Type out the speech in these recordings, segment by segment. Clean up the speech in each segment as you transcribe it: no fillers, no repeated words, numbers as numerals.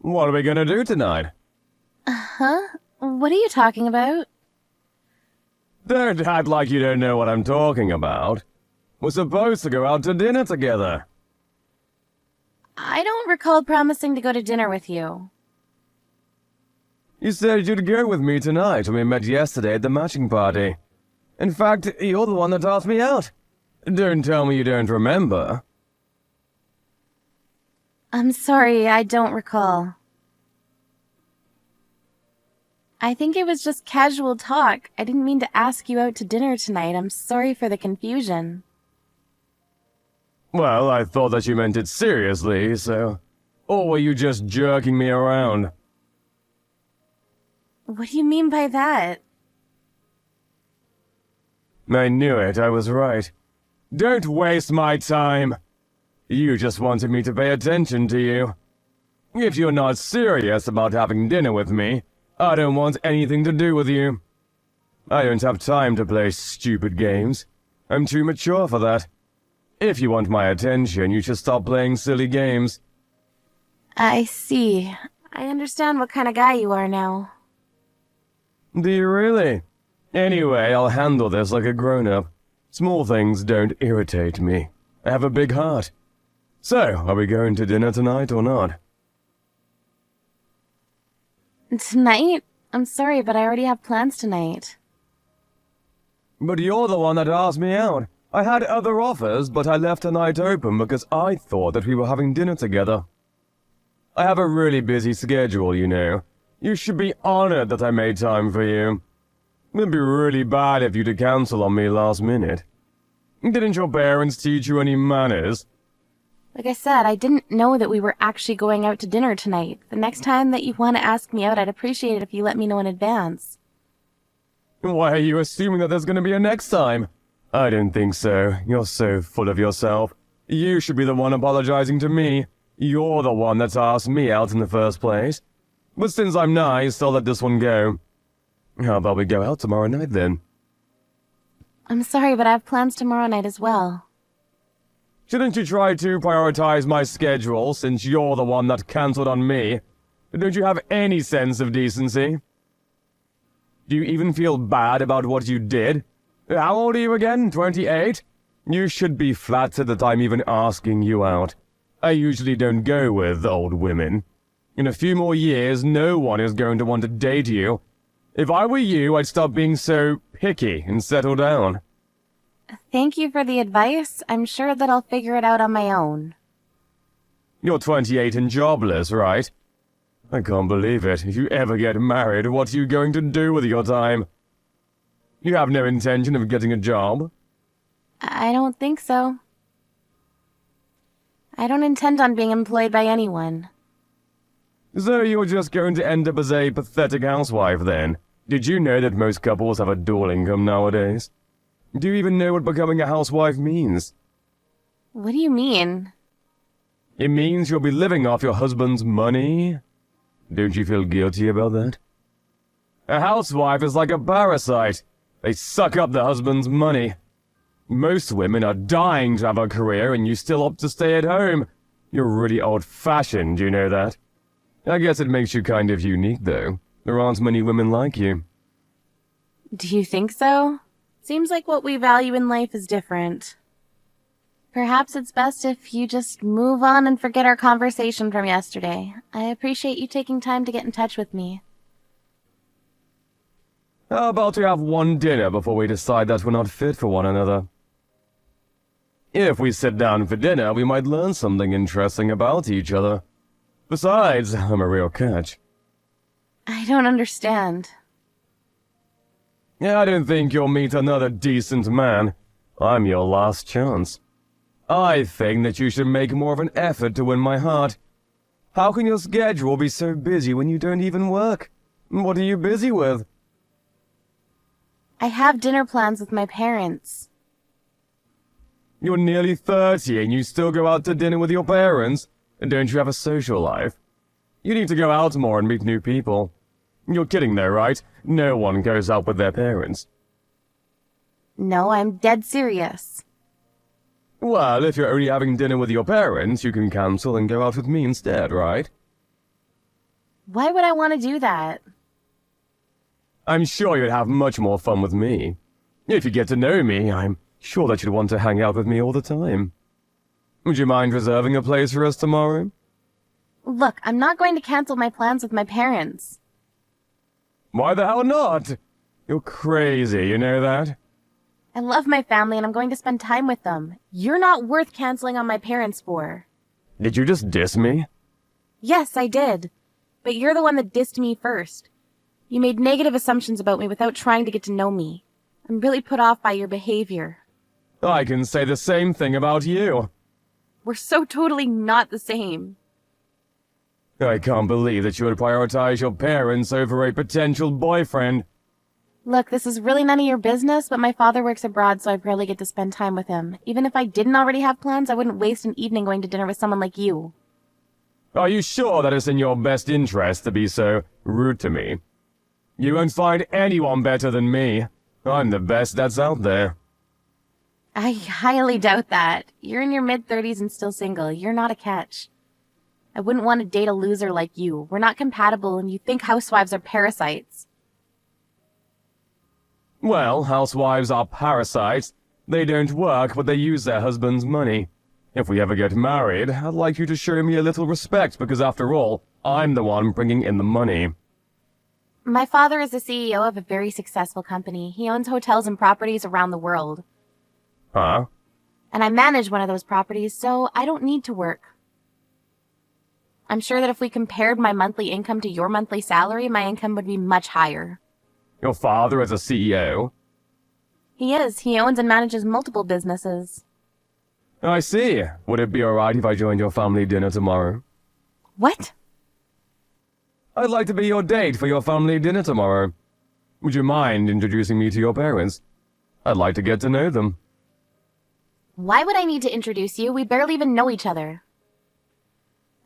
What are we gonna do tonight? Huh? What are you talking about? Don't act like you don't know what I'm talking about. We're supposed to go out to dinner together. I don't recall promising to go to dinner with you. You said you'd go with me tonight when we met yesterday at the matching party. In fact, you're the one that asked me out. Don't tell me you don't remember. I'm sorry, I don't recall. I think it was just casual talk. I didn't mean to ask you out to dinner tonight. I'm sorry for the confusion. Well, I thought that you meant it seriously, so... Or were you just jerking me around? What do you mean by that? I knew it, I was right. Don't waste my time. You just wanted me to pay attention to you. If you're not serious about having dinner with me, I don't want anything to do with you. I don't have time to play stupid games. I'm too mature for that. If you want my attention, you should stop playing silly games. I see. I understand what kind of guy you are now. Do you really? Anyway, I'll handle this like a grown-up. Small things don't irritate me. I have a big heart. So, are we going to dinner tonight or not? Tonight? I'm sorry, but I already have plans tonight. But you're the one that asked me out. I had other offers, but I left tonight open because I thought that we were having dinner together. I have a really busy schedule, you know. You should be honored that I made time for you. It'd be really bad if you to cancel on me last minute. Didn't your parents teach you any manners? Like I said, I didn't know that we were actually going out to dinner tonight. The next time that you want to ask me out, I'd appreciate it if you let me know in advance. Why are you assuming that there's going to be a next time? I don't think so. You're so full of yourself. You should be the one apologizing to me. You're the one that's asked me out in the first place. But since I'm nice, I'll let this one go. How about we go out tomorrow night then? I'm sorry, but I have plans tomorrow night as well. Shouldn't you try to prioritize my schedule since you're the one that cancelled on me? Don't you have any sense of decency? Do you even feel bad about what you did? How old are you again? 28? You should be flattered that I'm even asking you out. I usually don't go with old women. In a few more years, no one is going to want to date you. If I were you, I'd stop being so picky and settle down. Thank you for the advice. I'm sure that I'll figure it out on my own. You're 28 and jobless, right? I can't believe it. If you ever get married, what are you going to do with your time? You have no intention of getting a job? I don't think so. I don't intend on being employed by anyone. So you're just going to end up as a pathetic housewife then? Did you know that most couples have a dual income nowadays? Do you even know what becoming a housewife means? What do you mean? It means you'll be living off your husband's money. Don't you feel guilty about that? A housewife is like a parasite. They suck up the husband's money. Most women are dying to have a career and you still opt to stay at home. You're really old-fashioned, you know that? I guess it makes you kind of unique, though. There aren't many women like you. Do you think so? Seems like what we value in life is different. Perhaps it's best if you just move on and forget our conversation from yesterday. I appreciate you taking time to get in touch with me. How about we have one dinner before we decide that we're not fit for one another? If we sit down for dinner, we might learn something interesting about each other. Besides, I'm a real catch. I don't understand. I don't think you'll meet another decent man. I'm your last chance. I think that you should make more of an effort to win my heart. How can your schedule be so busy when you don't even work? What are you busy with? I have dinner plans with my parents. You're nearly 30 and you still go out to dinner with your parents? And don't you have a social life? You need to go out more and meet new people. You're kidding though, right? No one goes out with their parents. No, I'm dead serious. Well, if you're only having dinner with your parents, you can cancel and go out with me instead, right? Why would I want to do that? I'm sure you'd have much more fun with me. If you get to know me, I'm sure that you'd want to hang out with me all the time. Would you mind reserving a place for us tomorrow? Look, I'm not going to cancel my plans with my parents. Why the hell not? You're crazy, you know that? I love my family and I'm going to spend time with them. You're not worth canceling on my parents for. Did you just diss me? Yes, I did. But you're the one that dissed me first. You made negative assumptions about me without trying to get to know me. I'm really put off by your behavior. I can say the same thing about you. We're so totally not the same. I can't believe that you would prioritize your parents over a potential boyfriend. Look, this is really none of your business, but my father works abroad, so I rarely get to spend time with him. Even if I didn't already have plans, I wouldn't waste an evening going to dinner with someone like you. Are you sure that it's in your best interest to be so rude to me? You won't find anyone better than me. I'm the best that's out there. I highly doubt that. You're in your mid-30s and still single. You're not a catch. I wouldn't want to date a loser like you. We're not compatible, and you think housewives are parasites. Well, housewives are parasites. They don't work, but they use their husband's money. If we ever get married, I'd like you to show me a little respect, because after all, I'm the one bringing in the money. My father is the CEO of a very successful company. He owns hotels and properties around the world. Huh? And I manage one of those properties, so I don't need to work. I'm sure that if we compared my monthly income to your monthly salary, my income would be much higher. Your father is a CEO? He is. He owns and manages multiple businesses. I see. Would it be alright if I joined your family dinner tomorrow? What? I'd like to be your date for your family dinner tomorrow. Would you mind introducing me to your parents? I'd like to get to know them. Why would I need to introduce you? We barely even know each other.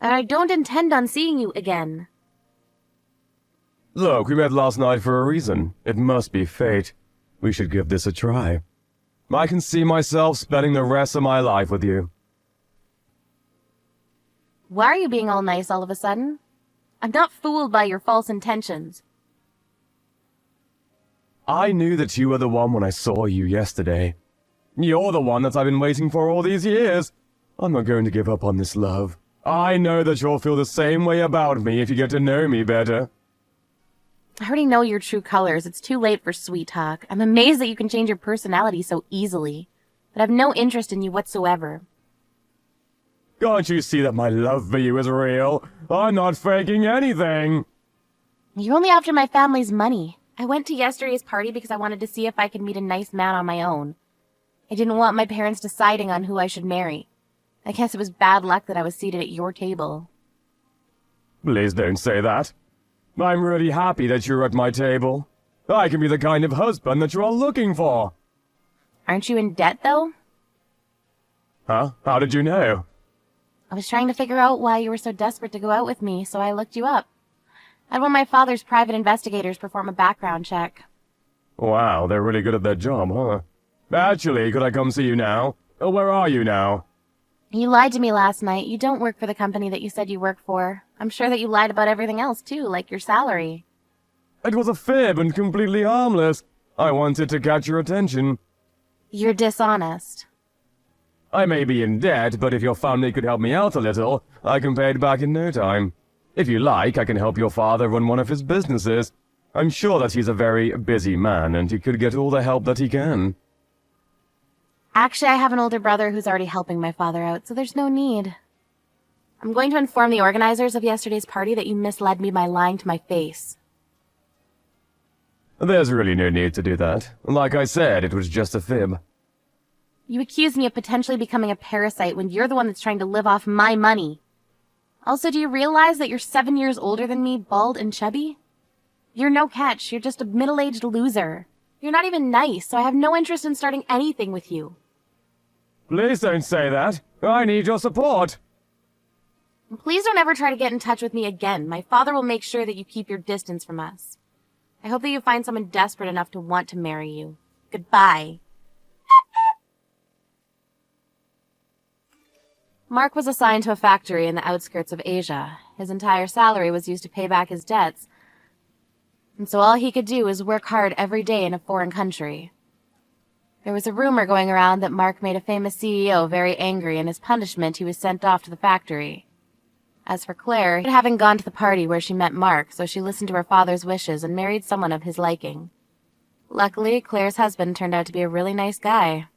And I don't intend on seeing you again. Look, we met last night for a reason. It must be fate. We should give this a try. I can see myself spending the rest of my life with you. Why are you being all nice all of a sudden? I'm not fooled by your false intentions. I knew that you were the one when I saw you yesterday. You're the one that I've been waiting for all these years. I'm not going to give up on this love. I know that you'll feel the same way about me if you get to know me better. I already know your true colors. It's too late for sweet talk. I'm amazed that you can change your personality so easily. But I have no interest in you whatsoever. Can't you see that my love for you is real? I'm not faking anything. You're only after my family's money. I went to yesterday's party because I wanted to see if I could meet a nice man on my own. I didn't want my parents deciding on who I should marry. I guess it was bad luck that I was seated at your table. Please don't say that. I'm really happy that you're at my table. I can be the kind of husband that you're all looking for. Aren't you in debt, though? Huh? How did you know? I was trying to figure out why you were so desperate to go out with me, so I looked you up. I had one of my father's private investigators perform a background check. Wow, they're really good at their job, huh? Actually, could I come see you now? Where are you now? You lied to me last night. You don't work for the company that you said you work for. I'm sure that you lied about everything else, too, like your salary. It was a fib and completely harmless. I wanted to catch your attention. You're dishonest. I may be in debt, but if your family could help me out a little, I can pay it back in no time. If you like, I can help your father run one of his businesses. I'm sure that he's a very busy man, and he could get all the help that he can. Actually, I have an older brother who's already helping my father out, so there's no need. I'm going to inform the organizers of yesterday's party that you misled me by lying to my face. There's really no need to do that. Like I said, it was just a fib. You accuse me of potentially becoming a parasite when you're the one that's trying to live off my money. Also, do you realize that you're 7 years older than me, bald and chubby? You're no catch. You're just a middle-aged loser. You're not even nice, so I have no interest in starting anything with you. Please don't say that. I need your support. Please don't ever try to get in touch with me again. My father will make sure that you keep your distance from us. I hope that you find someone desperate enough to want to marry you. Goodbye. Mark was assigned to a factory in the outskirts of Asia. His entire salary was used to pay back his debts, and so all he could do was work hard every day in a foreign country. There was a rumor going around that Mark made a famous CEO very angry, and as punishment he was sent off to the factory. As for Claire, having gone to the party where she met Mark, so she listened to her father's wishes and married someone of his liking. Luckily, Claire's husband turned out to be a really nice guy.